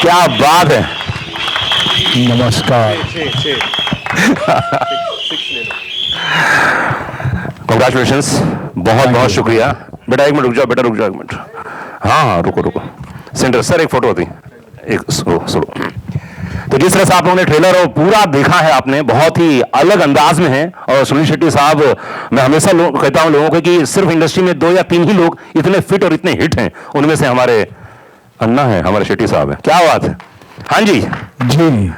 क्या बात है। नमस्कार। कंग्रेचुलेशंस, बहुत बहुत शुक्रिया। बेटा एक मिनट रुक जाओ, बेटा रुक जाओ एक मिनट। हाँ हाँ रुको रुको, सेंटर सर एक फोटो होती, एक सुनो। तो जिस तरह से आप लोगों ने ट्रेलर और पूरा देखा है आपने, बहुत ही अलग अंदाज में है। और सुनील शेट्टी साहब, मैं हमेशा कहता हूं लोगों को कि सिर्फ इंडस्ट्री में 2 या 3 ही लोग इतने फिट और इतने हिट हैं, उनमें से हमारे अन्ना है, हमारे शेट्टी साहब है। क्या बात है। हाँ जी जी,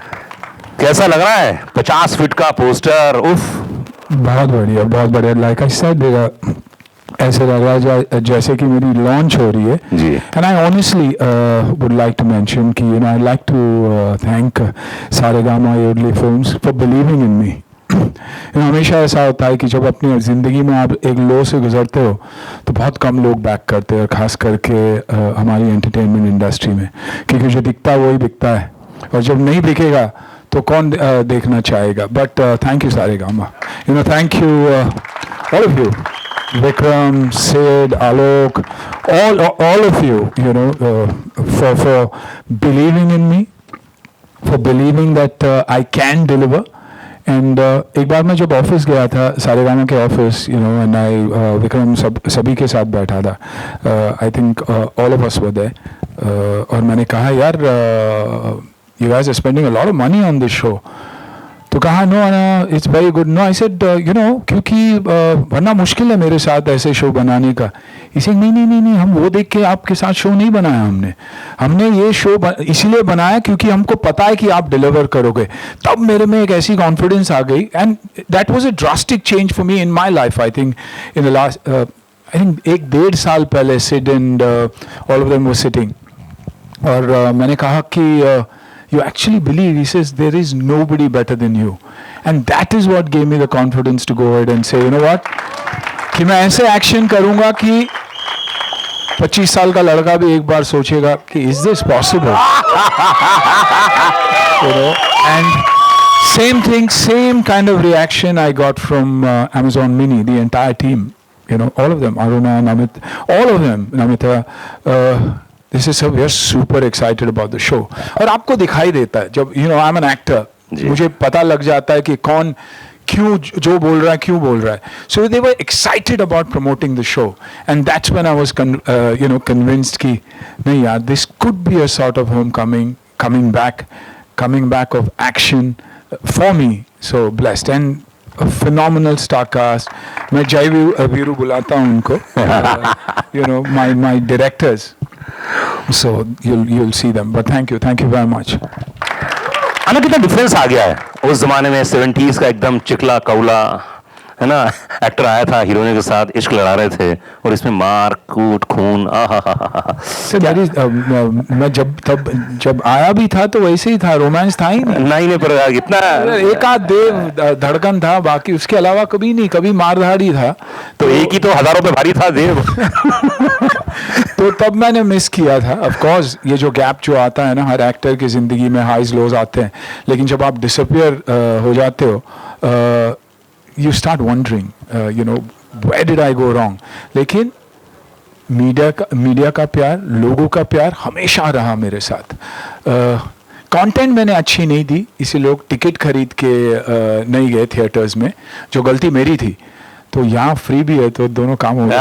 कैसा लग रहा है 50 फीट का पोस्टर? उफ, बहुत बढ़िया, बहुत बढ़िया। लाइक आई सेड, ऐसे लग रहा है जैसे कि मेरी लॉन्च हो रही है जी। And I honestly would like to mention कि you know I like to thank Saregama Yoodlee films for believing in me. हमेशा ऐसा होता है कि जब अपनी ज़िंदगी में आप एक लो से गुजरते हो तो बहुत कम लोग बैक करते हैं, खास करके हमारी एंटरटेनमेंट इंडस्ट्री में, क्योंकि जो दिखता है वही बिकता है, और जब नहीं बिकेगा तो कौन देखना चाहेगा। But thank you Saregama, you know, thank you all of you, Vikram, Sid, Alok, all of you, you know, for believing in me, for believing that I can deliver. And एक बार मैं जब ऑफिस गया था, सारेगामा के office, you know, and I Vikram सभी के साथ बैठा था, I think all of us were there, और मैंने कहा यार you guys are spending a lot of money on this show. तो कहा no it's very good. No I said you know, क्योंकि वरना मुश्किल है मेरे साथ ऐसे शो बनाने का। इसे नहीं, हम वो देख के आपके साथ शो नहीं बनाया, हमने ये शो इसीलिए बनाया क्योंकि हमको पता है कि आप डिलीवर करोगे। तब मेरे में एक ऐसी कॉन्फिडेंस आ गई, and that was a drastic change for me in my life. I think in the last I think 1-1.5 साल पहले Sid and all of them were sitting, और मैंने कहा कि you actually believe, he says, there is nobody better than you, and that is what gave me the confidence to go ahead and say, you know what, कि मैं ऐसे action करूंगा कि 25 साल का लड़का भी एक बार सोचेगा कि is this possible, you know. And same thing, same kind of reaction I got from Amazon Mini, the entire team, you know, all of them, Aruna, Namit, all of them, Namita, This is we are super excited about the show. और आपको दिखाई देता है जब, you know, I'm an actor, मुझे पता लग जाता है कि कौन क्यों जो बोल रहा है, क्यों बोल रहा है. So they were excited about promoting the show, and that's when I was convinced कि नहीं यार, this could be a sort of homecoming, coming back of action for me. So blessed and a phenomenal star cast. मैं जय वीरू बुलाता हूँ उनको, you know, my directors. So you'll see them. But thank you very much. अन्ना, कितना difference आ गया है उस जमाने में 70s का एकदम चिकला कौला, है ना, एक्टर आया था, हीरोइन के साथ इश्क लड़ा रहे थे, और इसमें मार कूट खून, मैं जब आया भी था तो वैसे ही था, रोमांस था ही नहीं पर इतना एक आध देव धड़कन था, बाकी उसके अलावा कभी नहीं, कभी मारधाड़ ही था। तो एक ही तो हजारों पे भारी था देव। तो तब मैंने मिस किया था। ऑफ कोर्स ये जो गैप जो आता है ना, हर एक्टर की जिंदगी में हाईज लोज आते हैं, लेकिन जब आप डिसअपियर हो जाते हो, you start wondering, you know, where did I go wrong? लेकिन मीडिया का प्यार, लोगों का प्यार हमेशा रहा मेरे साथ। कंटेंट मैंने अच्छी नहीं दी, इसीलिए लोग टिकट खरीद के नहीं गए थिएटर्स में, जो गलती मेरी थी। तो यहाँ फ्री भी है तो दोनों काम हो गए।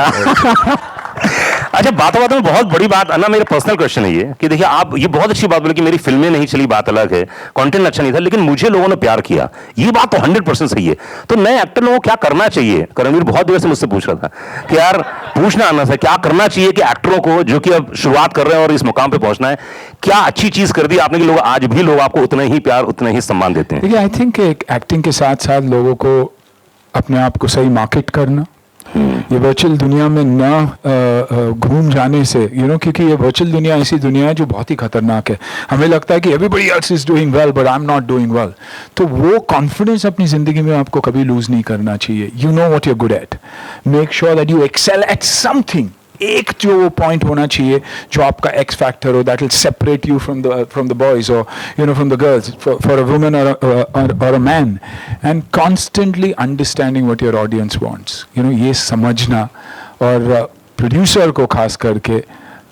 अच्छा, बातों में बहुत बड़ी बात, अन्ना, मेरा पर्सनल क्वेश्चन है ये कि देखिए, आप ये बहुत अच्छी बात बोले कि मेरी फिल्में नहीं चली, बात अलग है, कंटेंट अच्छा नहीं था, लेकिन मुझे लोगों ने प्यार किया, ये बात तो 100% सही है। तो नए एक्टर लोगों को क्या करना चाहिए? करणवीर बहुत देर से मुझसे पूछ रहा था कि यार, पूछना अन्ना से, क्या करना चाहिए कि एक्टरों को जो कि अब शुरुआत कर रहे हैं और इस मुकाम पे पहुंचना है, क्या अच्छी चीज कर दी आपने कि लोग आज भी लोग आपको उतना ही प्यार, उतना ही सम्मान देते हैं? देखिए, आई थिंक एक्टिंग के साथ साथ लोगों को अपने आप को सही मार्केट करना, ये वर्चुअल दुनिया में ना घूम जाने से, यू नो, क्योंकि ये वर्चुअल दुनिया ऐसी दुनिया है जो बहुत ही खतरनाक है। हमें लगता है कि everybody else is doing well but I am not doing well. तो वो कॉन्फिडेंस अपनी जिंदगी में आपको कभी लूज नहीं करना चाहिए। You know what you are good at, make sure that you excel at something. एक जो पॉइंट होना चाहिए जो आपका एक्स फैक्टर हो, that will separate you from the boys और you know from the girls, for a woman और a man, and constantly understanding what your audience wants, you know, ये समझना। और प्रोड्यूसर को खास करके,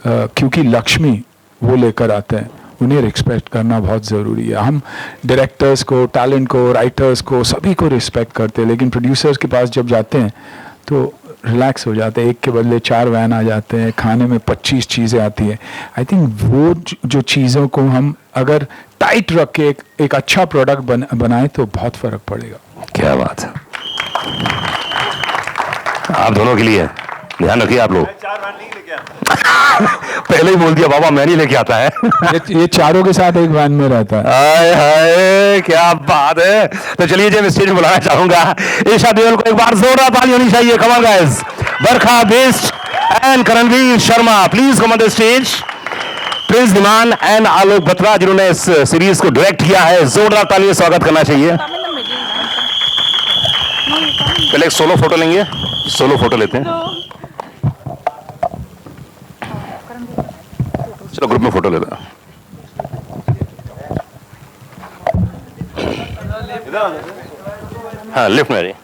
क्योंकि लक्ष्मी वो लेकर आते हैं, उन्हें रिस्पेक्ट करना बहुत ज़रूरी है। हम डायरेक्टर्स को, टैलेंट को, राइटर्स को, सभी को रिस्पेक्ट करते हैं, लेकिन प्रोड्यूसर्स के पास जब जाते हैं तो रिलैक्स हो जाते हैं। एक के बदले 4 वैन आ जाते हैं, खाने में 25 चीज़ें आती हैं। आई थिंक वो जो चीज़ों को हम अगर टाइट रख के एक अच्छा प्रोडक्ट बनाए तो बहुत फ़र्क पड़ेगा। क्या बात है, आप दोनों के लिए ध्यान रखिए आप लोग। पहले ही बोल दिया बाबा मैं नहीं लेके आता है। ये चारों के साथ एक वैन में रहता है। हाय हाय क्या बात है। तो चलिए जी मैं स्टेज में बुलाना चाहूंगा ईशा देओल को, एक बार जोरदार ताली होनी चाहिए। Come on guys, Barkha Bisht and Karanveer Sharma please come on the stage. Prince Dhiman and Alok Batra जिन्होंने इस सीरीज को डायरेक्ट किया है, जोरदार ताली से स्वागत करना चाहिए। पहले एक सोलो फोटो लेंगे, सोलो फोटो लेते हैं। चलो ग्रुप में फोटो लेते हैं। हाँ लिफ्ट में आ रही है।